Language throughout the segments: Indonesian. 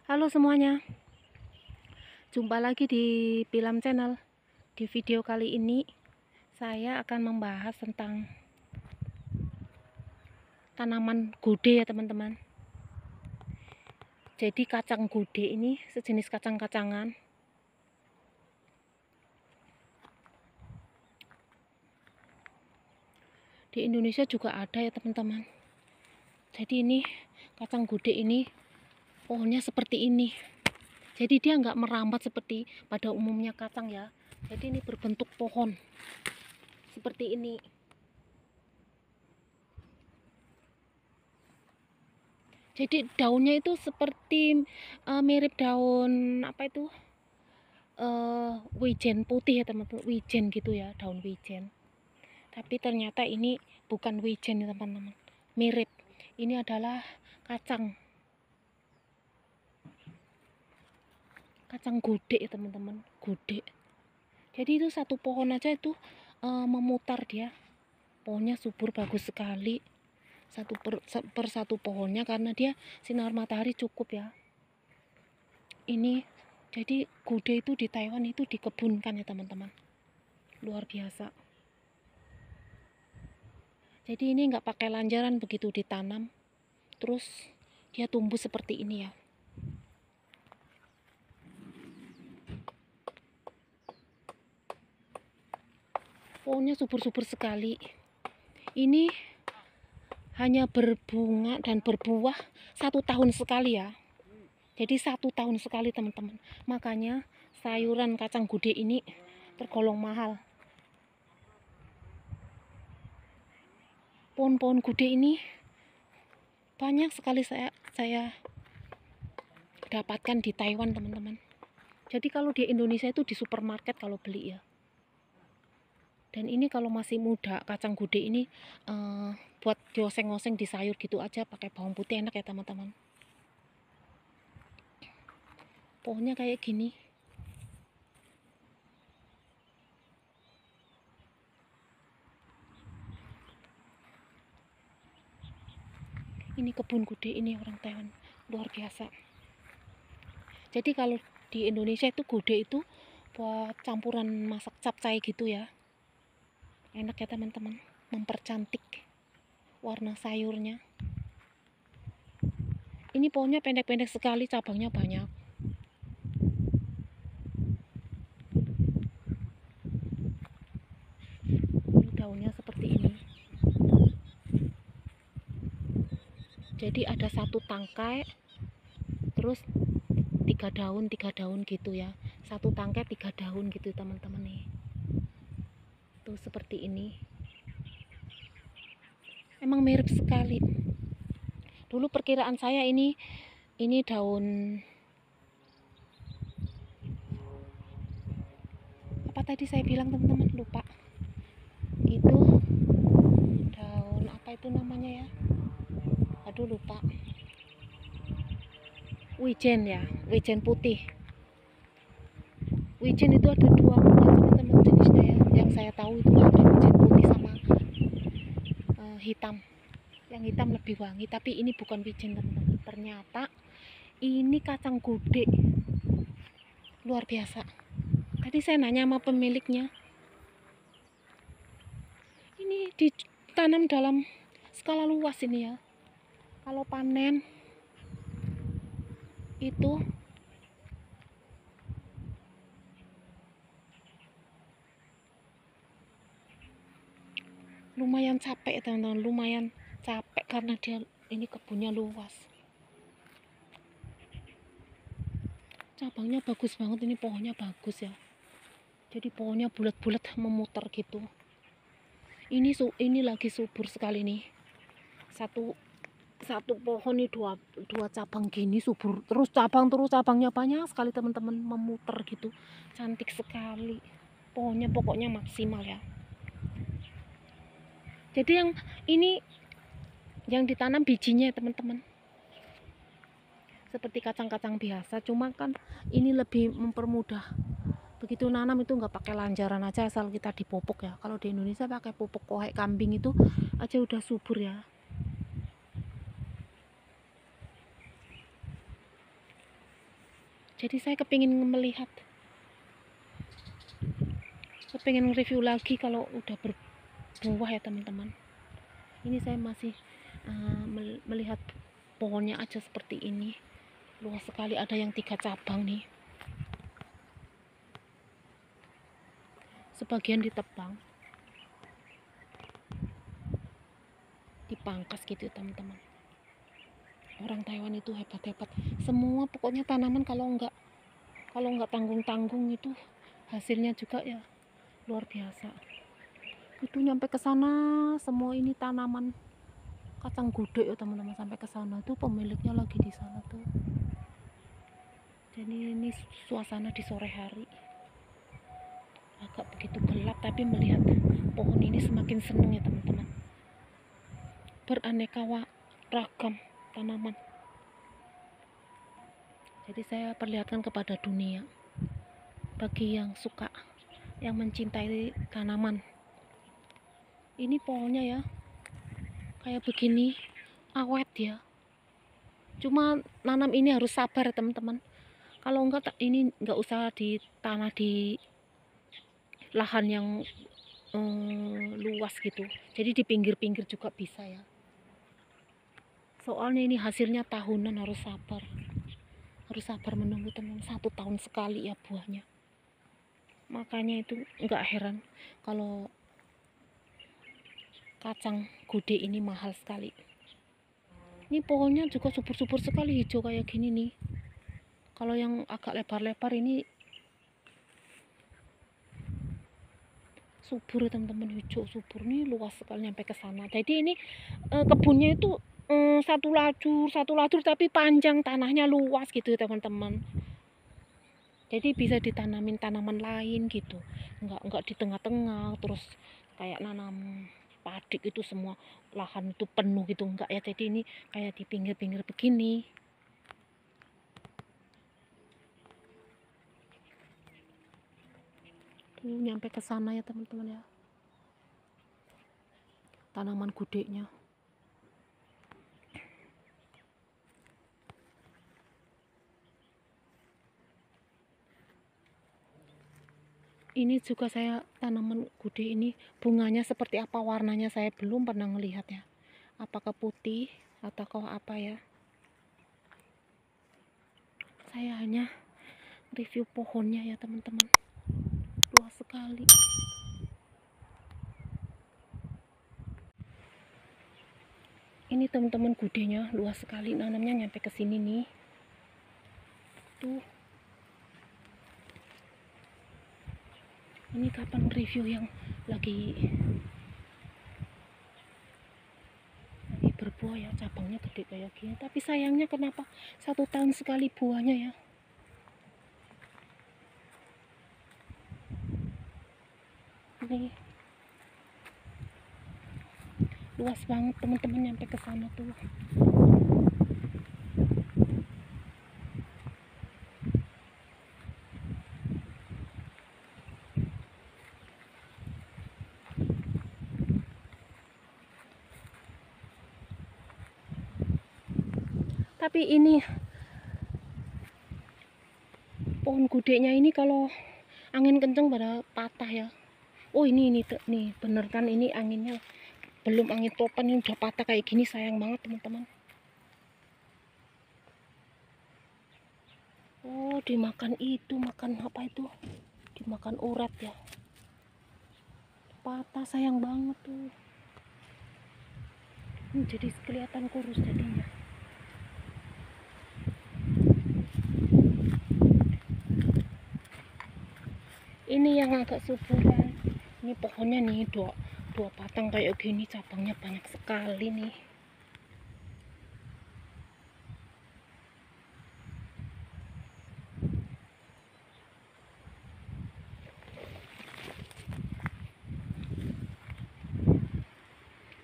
Halo semuanya, jumpa lagi di Pilam Channel. Di video kali ini saya akan membahas tentang tanaman gude ya teman-teman. Jadi kacang gude ini sejenis kacang-kacangan. Di Indonesia juga ada ya teman-teman. Jadi ini kacang gude ini pohonnya seperti ini. Jadi dia nggak merambat seperti pada umumnya kacang ya. Jadi ini berbentuk pohon seperti ini. Jadi daunnya itu seperti mirip daun apa itu wijen putih ya teman-teman, wijen gitu ya, daun wijen. Tapi ternyata ini bukan wijen ya teman-teman, mirip. Ini adalah kacang gude ya teman-teman, gude. Jadi itu satu pohon aja itu memutar dia. Pohonnya subur, bagus sekali. Satu per satu pohonnya karena dia sinar matahari cukup ya. Ini jadi gude itu di Taiwan itu dikebunkan ya teman-teman, luar biasa. Jadi ini nggak pakai lanjaran, begitu ditanam terus dia tumbuh seperti ini ya. Pohonnya subur-subur sekali. Ini hanya berbunga dan berbuah 1 tahun sekali ya. Jadi 1 tahun sekali teman-teman. Makanya sayuran kacang gude ini tergolong mahal. Pohon-pohon gude ini banyak sekali saya dapatkan di Taiwan teman-teman. Jadi kalau di Indonesia itu di supermarket kalau beli ya. Dan ini kalau masih muda kacang gude ini buat dioseng-oseng di sayur gitu aja pakai bawang putih enak ya teman-teman. Pohonnya kayak gini. Ini kebun gude ini orang Taiwan, luar biasa. Jadi kalau di Indonesia itu gude itu buat campuran masak capcay gitu ya. Enak ya teman-teman, mempercantik warna sayurnya. Ini pohonnya pendek-pendek sekali, cabangnya banyak. Ini daunnya seperti ini. Jadi ada satu tangkai, terus 3 daun gitu ya. Satu tangkai 3 daun gitu teman-teman nih. Tuh seperti ini. Emang mirip sekali. Dulu perkiraan saya ini daun apa tadi saya bilang teman-teman, lupa. Itu daun apa itu namanya ya? Aduh lupa. Wijen ya, wijen putih. Wijen itu ada 2 macam teman jenisnya ya. Yang saya tahu itu ada wijen putih sama hitam. Yang hitam lebih wangi, tapi ini bukan wijen teman-teman. Ternyata ini kacang gude. Luar biasa. Tadi saya nanya sama pemiliknya. Ini ditanam dalam skala luas ini ya. Kalau panen itu lumayan capek teman-teman, lumayan capek karena dia ini kebunnya luas. Cabangnya bagus banget, ini pohonnya bagus ya. Jadi pohonnya bulat-bulat memutar gitu. Ini lagi subur sekali nih. Satu pohon nih dua cabang gini subur, terus cabangnya banyak sekali teman-teman, memutar gitu. Cantik sekali. Pohonnya pokoknya maksimal ya. Jadi yang ini yang ditanam bijinya ya teman-teman. Seperti kacang-kacang biasa, cuma kan ini lebih mempermudah. Begitu nanam itu nggak pakai lanjaran aja, asal kita dipupuk ya. Kalau di Indonesia pakai pupuk kohek kambing itu aja udah subur ya. Jadi saya kepingin melihat, kepingin review lagi kalau udah berbuah ya teman-teman. Ini saya masih melihat pohonnya aja seperti ini, luas sekali, ada yang 3 cabang nih, sebagian ditebang, dipangkas gitu teman-teman. Orang Taiwan itu hebat-hebat, semua pokoknya tanaman kalau nggak tanggung-tanggung itu hasilnya juga ya luar biasa. Itu nyampe ke sana semua ini tanaman kacang gudeg ya teman-teman, sampai ke sana tuh pemiliknya lagi di sana tuh. Jadi ini suasana di sore hari, agak begitu gelap, tapi melihat pohon ini semakin seneng ya teman-teman. Beraneka ragam tanaman. Jadi saya perlihatkan kepada dunia, bagi yang suka, yang mencintai tanaman. Ini pohonnya ya kayak begini, awet ya. Cuma nanam ini harus sabar ya teman-teman. Kalau enggak ini enggak usah ditanam di lahan yang luas gitu. Jadi di pinggir-pinggir juga bisa ya. Soalnya ini hasilnya tahunan, harus sabar. Harus sabar menunggu teman, 1 tahun sekali ya buahnya. Makanya itu enggak heran kalau kacang gudeg ini mahal sekali. Ini pohonnya juga subur-subur sekali, hijau kayak gini nih. Kalau yang agak lebar-lebar ini subur ya teman-teman, hijau subur nih, luas sekali nyampe ke sana. Jadi ini kebunnya itu satu lajur tapi panjang, tanahnya luas gitu teman-teman. Jadi bisa ditanamin tanaman lain gitu, nggak di tengah-tengah terus kayak nanam padi itu semua lahan itu penuh gitu, enggak ya. Jadi ini kayak di pinggir-pinggir begini. Tuh nyampe ke sana ya teman-teman ya, tanaman gudegnya. Ini juga saya tanaman gudeg ini, bunganya seperti apa, warnanya saya belum pernah melihat ya. Apakah putih atau apa ya. Saya hanya review pohonnya ya teman-teman. Luas sekali. Ini teman-teman gudegnya luas sekali, nanamnya nyampe ke sini nih. Tuh. Ini kapan review yang lagi berbuah ya, cabangnya gede kayak gini. Tapi sayangnya kenapa 1 tahun sekali buahnya ya. Ini luas banget teman-teman, nyampe ke sana tuh. Tapi ini pohon gudegnya ini kalau angin kenceng pada patah ya. Oh ini nih bener kan, ini anginnya belum angin topan, ini udah patah kayak gini, sayang banget teman-teman. Oh dimakan itu, makan apa itu, dimakan urat ya, patah, sayang banget tuh. Ini jadi kelihatan kurus jadinya. Ini yang agak suburan, ini pohonnya nih dua batang kayak gini, cabangnya banyak sekali nih.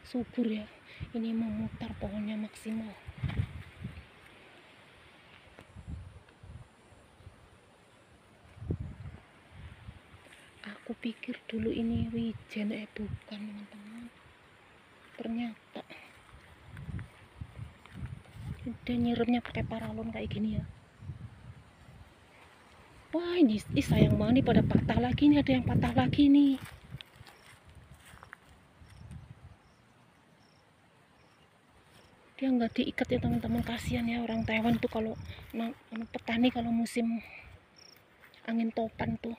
Subur ya, ini memutar pohonnya maksimal. Aku pikir dulu ini wijen, bukan teman-teman, ternyata dia nyiremnya pakai paralon kayak gini ya. Wah, ini sayang banget nih, pada patah lagi nih, ada yang patah lagi nih. Dia nggak diikat ya teman-teman, kasihan ya orang Taiwan tuh kalau petani kalau musim angin topan tuh.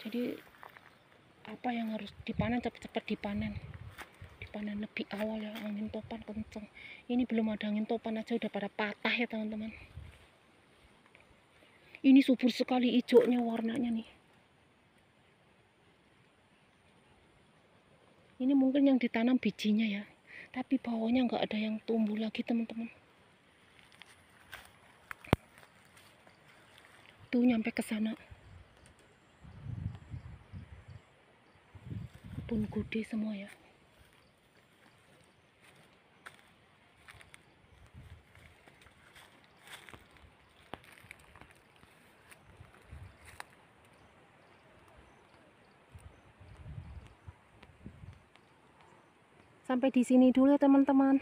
Jadi apa yang harus dipanen cepet-cepet dipanen lebih awal ya, angin topan kenceng. Ini belum ada angin topan aja udah pada patah ya teman-teman. Ini subur sekali hijaunya warnanya nih. Ini mungkin yang ditanam bijinya ya, tapi bawahnya nggak ada yang tumbuh lagi teman-teman. Tuh nyampe ke sana. Kebun gude semua ya. Sampai di sini dulu ya teman-teman.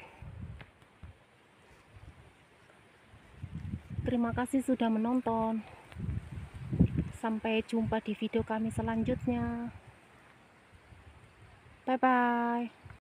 Terima kasih sudah menonton. Sampai jumpa di video kami selanjutnya. Bye bye.